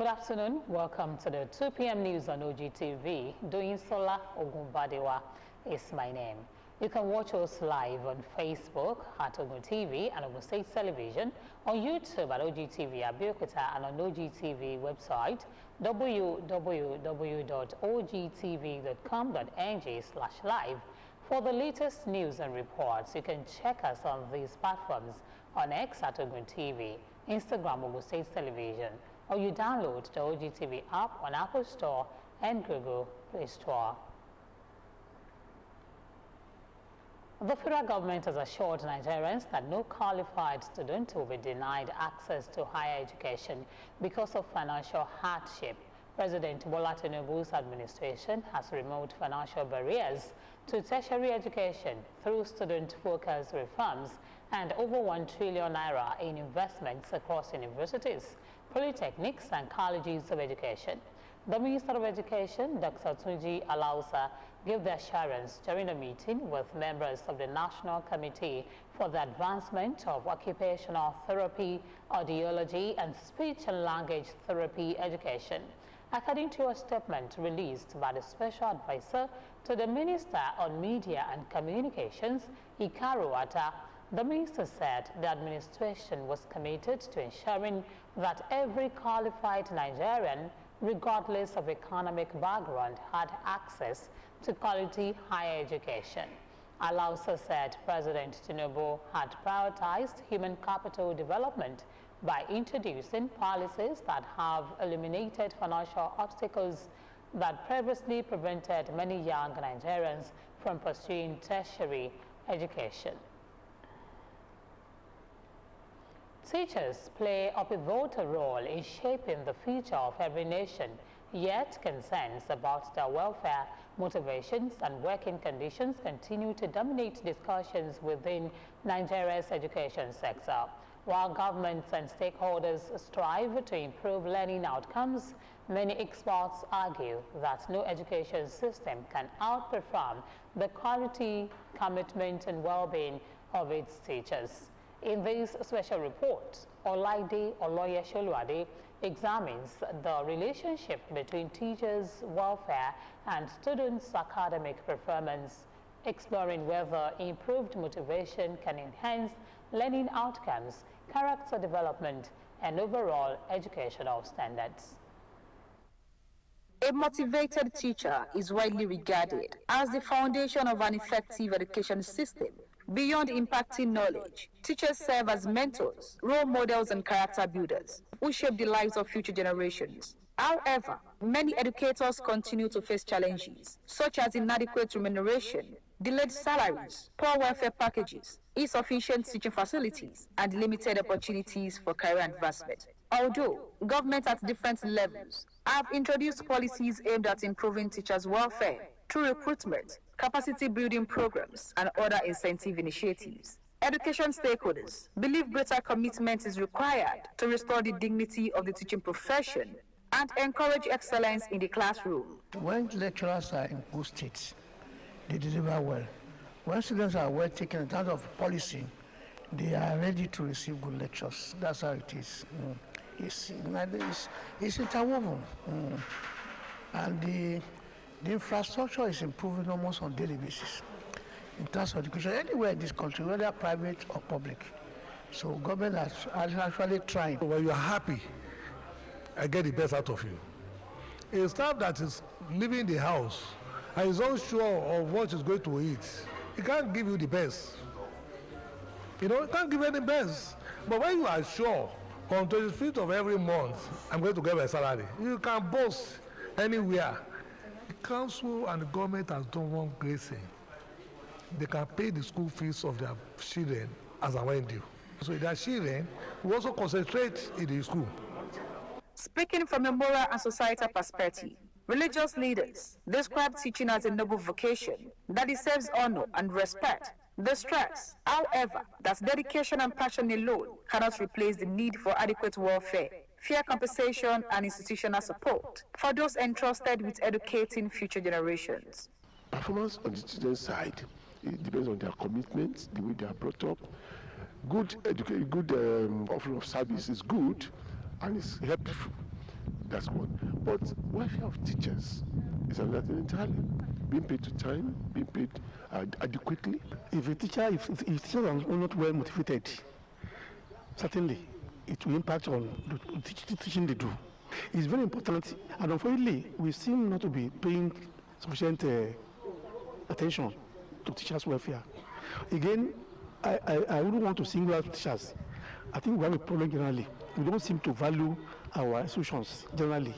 Good afternoon. Welcome to the 2 p.m. news on OGTV. Doyinsola Ogunbadewa is my name. You can watch us live on Facebook at OGTV and Ogun State Television, on YouTube at OGTV Abeokuta, and on OGTV website www.ogtv.com.ng/live. For the latest news and reports, you can check us on these platforms on X at Ogun TV, Instagram Ogun State Television, or you download the OGTV app on Apple Store and Google Play Store. The federal government has assured Nigerians that no qualified student will be denied access to higher education because of financial hardship. President Bola Tinubu's administration has removed financial barriers to tertiary education through student-focused reforms and over 1 trillion naira in investments across universities, polytechnics and colleges of education. The Minister of Education, Dr. Tunji Alausa, gave the assurance during a meeting with members of the National Committee for the Advancement of Occupational Therapy, Audiology and Speech and Language Therapy Education. According to a statement released by the Special Advisor to the Minister on Media and Communications, Ikaru Atta, the minister said the administration was committed to ensuring that every qualified Nigerian, regardless of economic background, had access to quality higher education. Alausa said President Tinubu had prioritized human capital development by introducing policies that have eliminated financial obstacles that previously prevented many young Nigerians from pursuing tertiary education. Teachers play a pivotal role in shaping the future of every nation, yet concerns about their welfare, motivations, and working conditions continue to dominate discussions within Nigeria's education sector. While governments and stakeholders strive to improve learning outcomes, many experts argue that no education system can outperform the quality, commitment, and well-being of its teachers. In this special report, Olaide Oloyesoluade examines the relationship between teachers' welfare and students' academic performance, exploring whether improved motivation can enhance learning outcomes, character development, and overall educational standards. A motivated teacher is widely regarded as the foundation of an effective education system. Beyond impacting knowledge, teachers serve as mentors, role models, and character builders who shape the lives of future generations. However, many educators continue to face challenges, such as inadequate remuneration, delayed salaries, poor welfare packages, insufficient teaching facilities, and limited opportunities for career advancement. Although governments at different levels have introduced policies aimed at improving teachers' welfare through recruitment, capacity building programs, and other incentive initiatives, education stakeholders believe greater commitment is required to restore the dignity of the teaching profession and encourage excellence in the classroom. When lecturers are in good state, they deliver well. When students are well taken in terms of policy, they are ready to receive good lectures. That's how it is. It's interwoven. And the infrastructure is improving almost on a daily basis in terms of education anywhere in this country, whether private or public. So government is actually trying. When you are happy, I get the best out of you. A staff that is leaving the house and is unsure of what is going to eat, he can't give you the best. You know, he can't give any best. But when you are sure, on 25th of every month, I'm going to get my salary, you can boast anywhere. The council and the government has done one great thing. They can pay the school fees of their children as and when due. So their children will also concentrate in the school. Speaking from a moral and societal perspective, religious leaders describe teaching as a noble vocation that deserves honor and respect. They stress, however, that dedication and passion alone cannot replace the need for adequate welfare, fair compensation, and institutional support for those entrusted with educating future generations. Performance on the student side, it depends on their commitment, the way they are brought up. Good offering of service is good and it's helpful. That's one. But welfare of teachers is another thing entirely. Being paid to time, being paid adequately. If teachers are not well motivated, certainly it will impact on the teaching they do. It's very important, and unfortunately, we seem not to be paying sufficient attention to teachers' welfare. Again, I wouldn't want to single out teachers. I think we have a problem generally. We don't seem to value our institutions generally.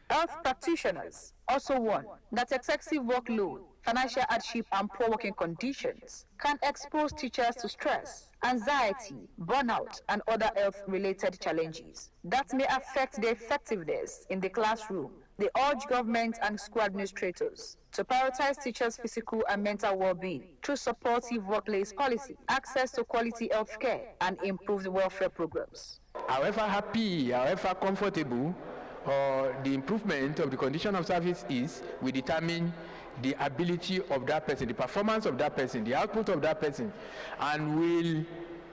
Health practitioners also warn that excessive workload, financial hardship, and poor working conditions can expose teachers to stress, anxiety, burnout, and other health-related challenges that may affect their effectiveness in the classroom. They urge government and school administrators to prioritize teachers' physical and mental well-being through supportive workplace policy, access to quality health care, and improved welfare programs. However happy, however comfortable, the improvement of the condition of service is, we determine the ability of that person, the performance of that person, the output of that person, and will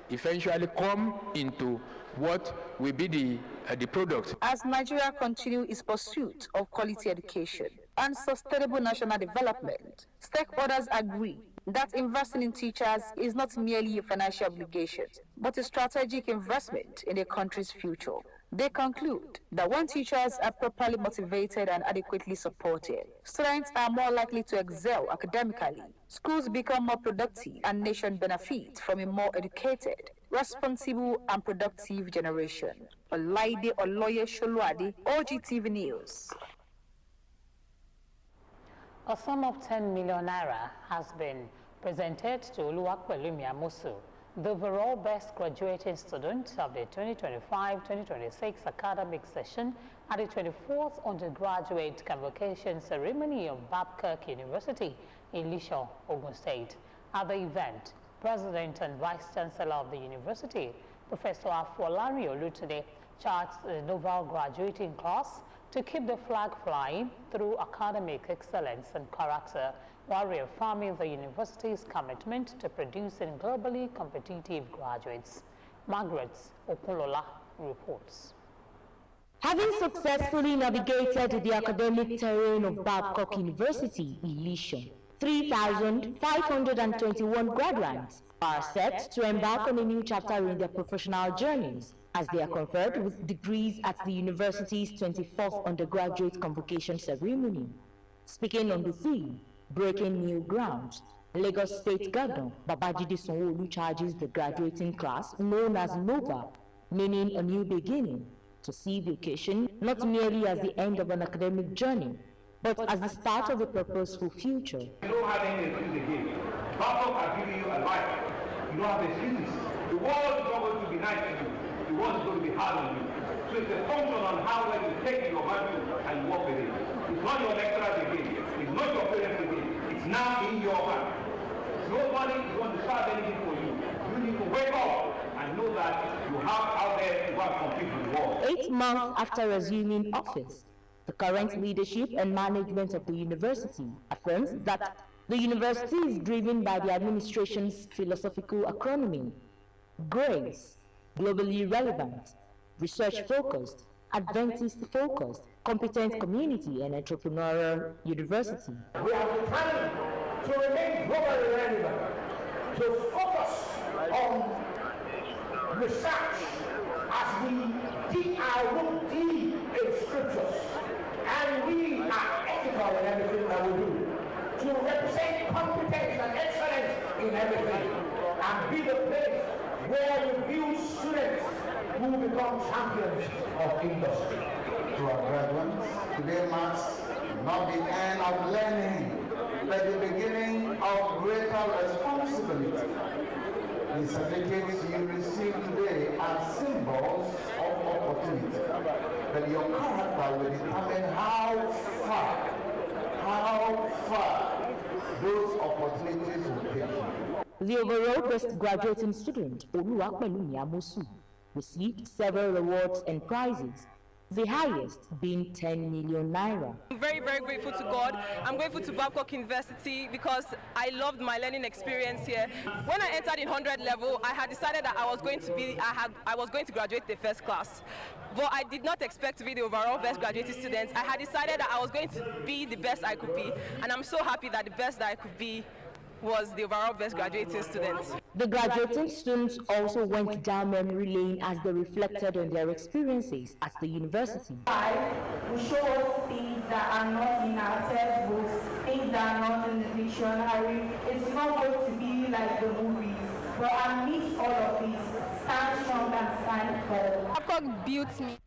eventually come into what will be the product. As Nigeria continues its pursuit of quality education and sustainable national development, stakeholders agree that investing in teachers is not merely a financial obligation, but a strategic investment in the country's future. They conclude that when teachers are properly motivated and adequately supported, students are more likely to excel academically, schools become more productive, and nation benefit from a more educated, responsible, and productive generation. Olaide Oloye Sholuade, OGTV News. A sum of 10 million naira has been presented to Oluwapelumi Amosu, the overall best graduating student of the 2025-2026 academic session at the 24th undergraduate convocation ceremony of Babcock University in Lisho, Ogun State. At the event, President and Vice Chancellor of the university, Professor Afolari Olutunde, charged the novel graduating class to keep the flag flying through academic excellence and character, while reaffirming the university's commitment to producing globally competitive graduates. Margaret Okulola reports. Having successfully navigated the academic terrain of Babcock University, Ilisho, 3,521 graduates are set to embark on a new chapter in their professional journeys as they are conferred with degrees at the university's 24th undergraduate convocation ceremony. Speaking on the theme, Breaking New Ground, Lagos State Governor Babajide Sanwo-Olu charges the graduating class, known as NOVA, meaning a new beginning, to see the occasion not merely as the end of an academic journey, but as the start of a purposeful future. You don't have any excuse again. Babcock are giving you a life. You don't have excuses. The world is not going to be nice to you. The world is going to be hard on you. So it's a function on how well you take your value and work with it. It's not your lecturers again. It's not your parents again. It's now in your hand. Nobody is going to start anything for you. You need to wake up and know that you have out there to go and compete with the world. 8 months after resuming office, the current leadership and management of the university affirms that the university is driven by the administration's philosophical acronym, GRACE, globally relevant, research-focused, Adventist-focused, competent community and entrepreneurial university. We have determined to remain globally relevant, to focus on research as we dig our root deep in scriptures, and we are ethical in everything that we do, to represent competence and excellence in everything, and be the place where we build students who become champions of industry. To our graduates, today marks not the end of learning, but the beginning of greater responsibility. The certificates you receive today are symbols of opportunity, but your character will determine how far those opportunities will take you. The overall best graduating student, Oluwapelumi Amosu, received several awards and prizes, the highest being 10 million naira. I'm very, very grateful to God. I'm grateful to Babcock University because I loved my learning experience here. When I entered in 100 level, I had decided that I was going to graduate the first class. But I did not expect to be the overall best graduating student. I had decided that I was going to be the best I could be, and I'm so happy that the best that I could be was the overall best graduating student. The graduating students also went down memory lane as they reflected on their experiences at the university. We show us things that are not in our textbooks, things that are not in the dictionary. It's not going to be like the movies, but amidst all of this, stand strong and stand firm. Babcock built me.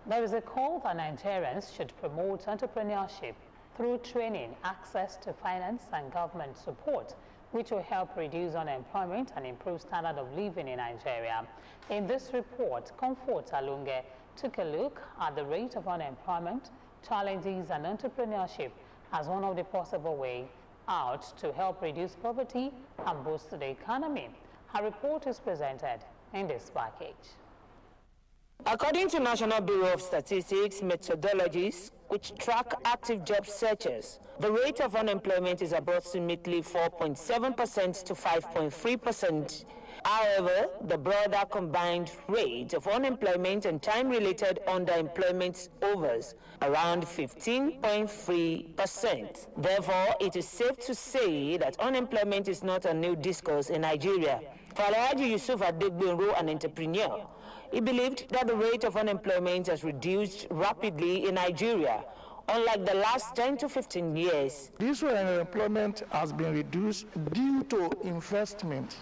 There is a call that Nigerians should promote entrepreneurship through training, access to finance and government support, which will help reduce unemployment and improve standard of living in Nigeria. In this report, Comfort Alunge took a look at the rate of unemployment, challenges and entrepreneurship as one of the possible ways out to help reduce poverty and boost the economy. Her report is presented in this package. According to National Bureau of Statistics methodologies, which track active job searchers, the rate of unemployment is approximately 4.7% to 5.3%. However, the broader combined rate of unemployment and time-related underemployment hovers around 15.3%. Therefore, it is safe to say that unemployment is not a new discourse in Nigeria. For Alhaji Yusuf Adegbenro, an entrepreneur, he believed that the rate of unemployment has reduced rapidly in Nigeria, unlike the last 10 to 15 years. This unemployment has been reduced due to investment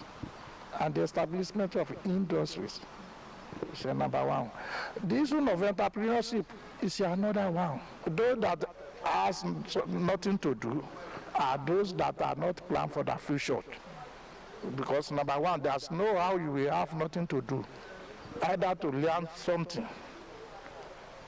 and the establishment of industries. It's number one. This one of entrepreneurship is another one. Those that has nothing to do are those that are not planned for the future. Because number one, there's no how you will have nothing to do. Either to learn something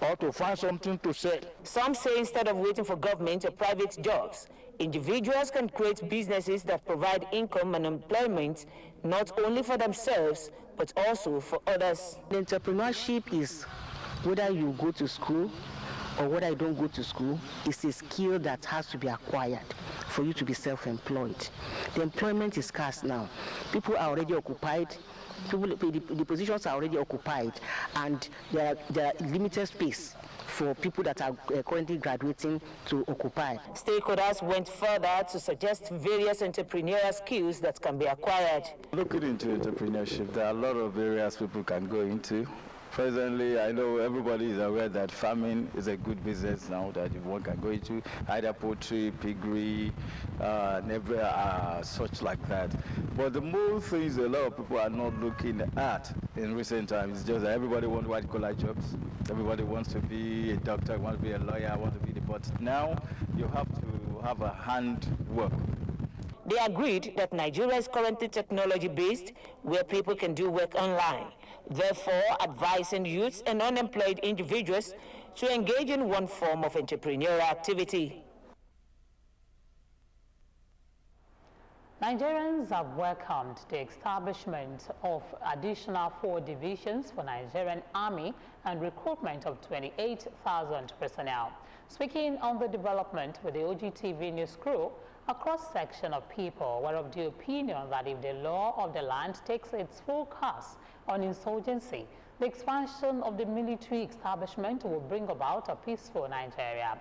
or to find something to sell. Some say instead of waiting for government or private jobs, individuals can create businesses that provide income and employment not only for themselves, but also for others. Entrepreneurship is whether you go to school or whether you don't go to school, is a skill that has to be acquired for you to be self-employed. The employment is scarce now. People are already occupied. The positions are already occupied, and there are limited space for people that are currently graduating to occupy. Stakeholders went further to suggest various entrepreneurial skills that can be acquired. Looking into entrepreneurship, there are a lot of areas people can go into. Presently, I know everybody is aware that farming is a good business now that one can go into, either poultry, piggery, such like that. But the more things a lot of people are not looking at in recent times is just that everybody wants white-collar jobs. Everybody wants to be a doctor, wants to be a lawyer, wants to be but now you have to have a hand work. They agreed that Nigeria is currently technology-based, where people can do work online, therefore advising youths and unemployed individuals to engage in one form of entrepreneurial activity. Nigerians have welcomed the establishment of additional 4 divisions for Nigerian Army and recruitment of 28,000 personnel. Speaking on the development with the OGTV News crew, a cross-section of people were of the opinion that if the law of the land takes its full course on insurgency, the expansion of the military establishment will bring about a peaceful Nigeria.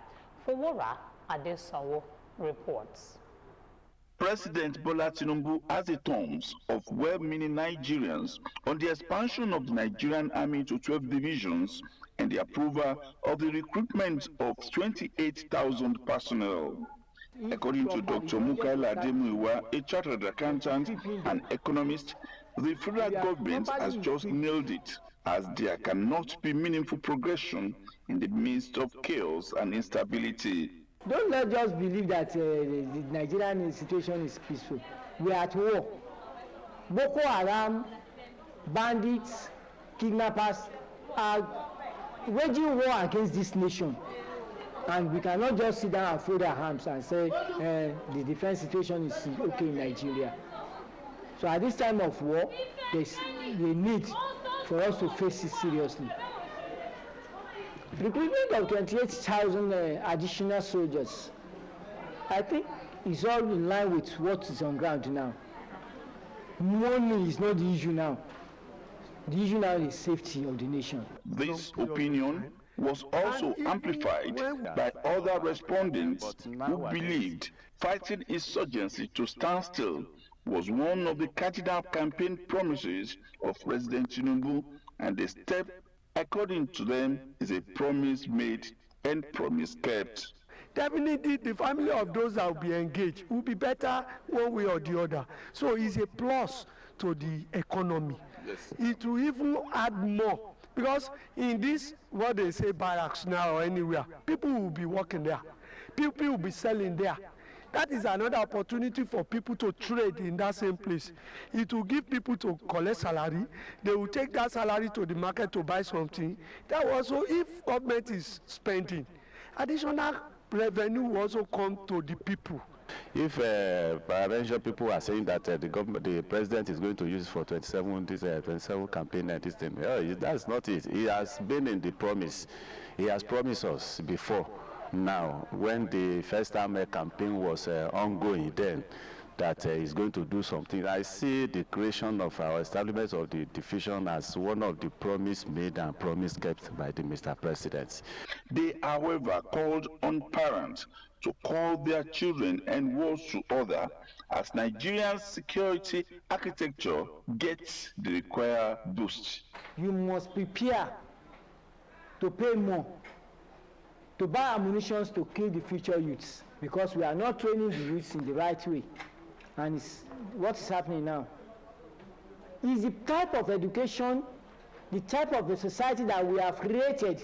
Fowora Adesanwo reports. President Bola Tinubu has the terms of well-meaning Nigerians on the expansion of the Nigerian Army to 12 divisions and the approval of the recruitment of 28,000 personnel. According to Dr. Mukaila Ademuyiwa, a chartered accountant and economist, the federal government has just nailed it, as there cannot be meaningful progression in the midst of chaos and instability. Don't let just believe that the Nigerian situation is peaceful. We are at war. Boko Haram, bandits, kidnappers are waging war against this nation. And we cannot just sit down and fold our hands and say the defense situation is okay in Nigeria. So at this time of war, there's a need for us to face it seriously. Recruitment of 28,000 additional soldiers, I think, is all in line with what is on ground now. Money is not the issue now. The issue now is safety of the nation. This opinion was also amplified by other respondents who believed fighting insurgency to stand still was one of the cardinal campaign promises of President Tinubu, and the step, according to them, is a promise made and promise kept. Definitely the family of those that will be engaged will be better one way or the other. So it's a plus to the economy. Yes. It will even add more, because in this, what they say, barracks now or anywhere, people will be working there. People will be selling there. That is another opportunity for people to trade in that same place. It will give people to collect salary. They will take that salary to the market to buy something. That also, if government is spending, additional revenue will also come to the people. If presidential people are saying that the president is going to use for 27 campaign and this thing, that's not it. He has been in the promise. He has promised us before. Now, when the first time campaign was ongoing, then that he's going to do something. I see the creation of our establishment of the division as one of the promise made and promise kept by the Mr. President. They, however, called on parents to call their children and wards to order as Nigeria's security architecture gets the required boost. You must prepare to pay more, to buy ammunition to kill the future youths, because we are not training the youths in the right way. And it's what is happening now is the type of education, the type of the society that we have created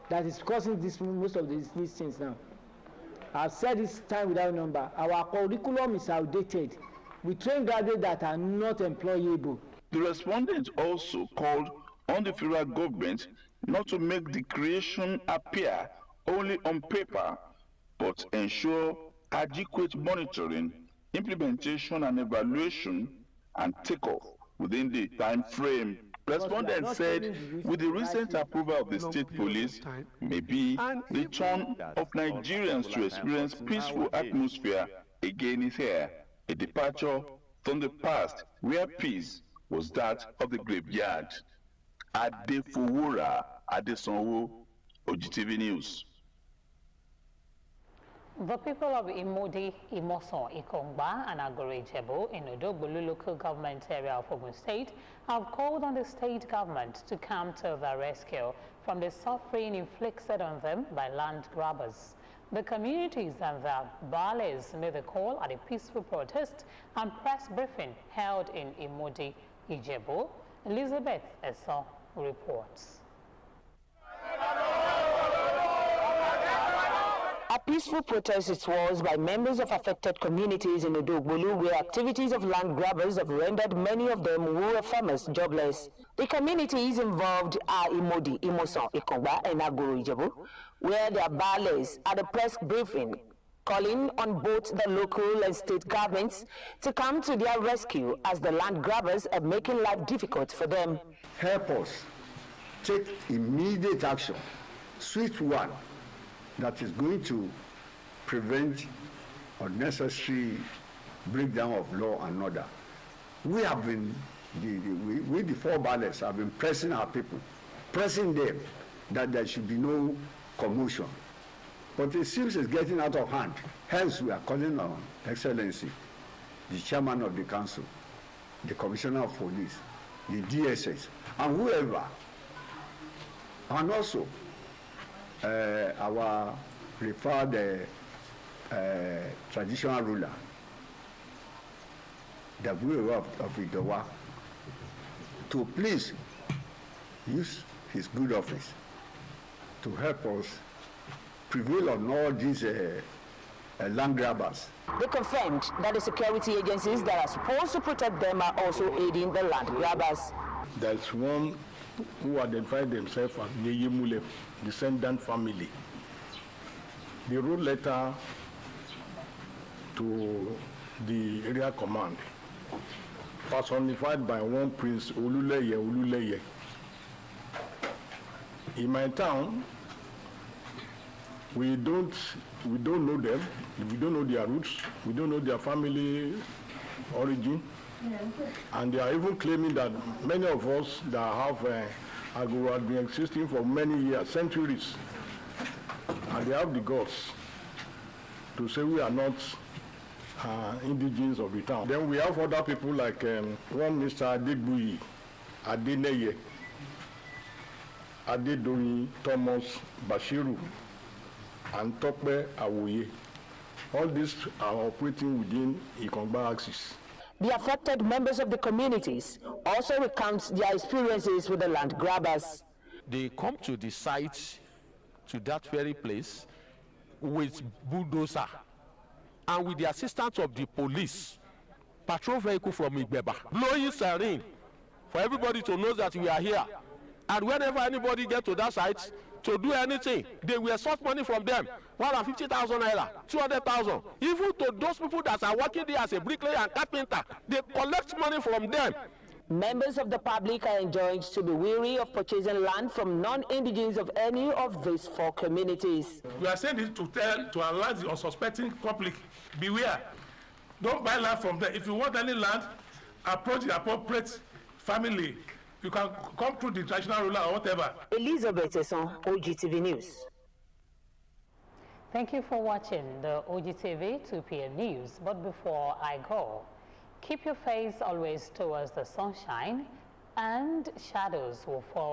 that is causing most of these things now. I've said this time without number. Our curriculum is outdated. We train graduates that are not employable. The respondents also called on the federal government not to make the creation appear only on paper, but ensure adequate monitoring, implementation and evaluation, and takeoff within the time frame Respondents said with the recent approval of the state police, maybe the turn of Nigerians to experience peaceful atmosphere again is here, a departure from the past where peace was that of the graveyard. Adefowora Adesanwo, OGTV News. The people of Imodi, Imoson, Ikongba, and Agoro-Ijebu in Odogbolu local government area of Ogun State have called on the state government to come to their rescue from the suffering inflicted on them by land grabbers. The communities and their bales made the call at a peaceful protest and press briefing held in Imodi, Ijebu. Elizabeth Eso reports. A peaceful protest it was by members of affected communities in Odogbolu, where activities of land grabbers have rendered many of them who were farmers jobless. The communities involved are Imodi, Imoson, Ikongba, and Agoro-Ijebu, where their bales had a press briefing calling on both the local and state governments to come to their rescue as the land grabbers are making life difficult for them. Help us take immediate action, swift one, that is going to prevent unnecessary breakdown of law and order. We have been, we the four ballets have been pressing our people, pressing them that there should be no commotion. But it seems it's getting out of hand. Hence, we are calling on Excellency, the chairman of the council, the commissioner of police, the DSS, and whoever, and also our preferred traditional ruler, the ruler of Idowa, to please use his good office to help us prevail on all these land grabbers. They confirmed that the security agencies that are supposed to protect them are also aiding the land grabbers. There's one who identified themselves as Neyemule descendant family. They wrote letter to the area command, personified by one Prince Oluleye. In my town, we don't know them, we don't know their roots, we don't know their family origin. And they are even claiming that many of us that have Agoro have been existing for many years, centuries, and they have the guts to say we are not indigenous of the town. Then we have other people like one Mr. Adegbuyi, Adeneye, Adedoyin, Thomas Bashiru, and Tope Awoye. All these are operating within Ikongba axis. The affected members of the communities also recount their experiences with the land grabbers. They come to the site, to that very place, with bulldozer and with the assistance of the police, patrol vehicle from Igbeba, blowing siren for everybody to know that we are here. And whenever anybody gets to that site to do anything, they will extort money from them. 150,000 naira, 200,000. Even to those people that are working there as a bricklayer and carpenter, they collect money from them. Members of the public are enjoined to be wary of purchasing land from non-indigenous of any of these four communities. We are saying this to alert the unsuspecting public, beware. Don't buy land from them. If you want any land, approach the appropriate family. You can come through the traditional ruler or whatever. Elizabeth Esson, OGTV News. Thank you for watching the OGTV 2 p.m. news. But before I go, keep your face always towards the sunshine, and shadows will fall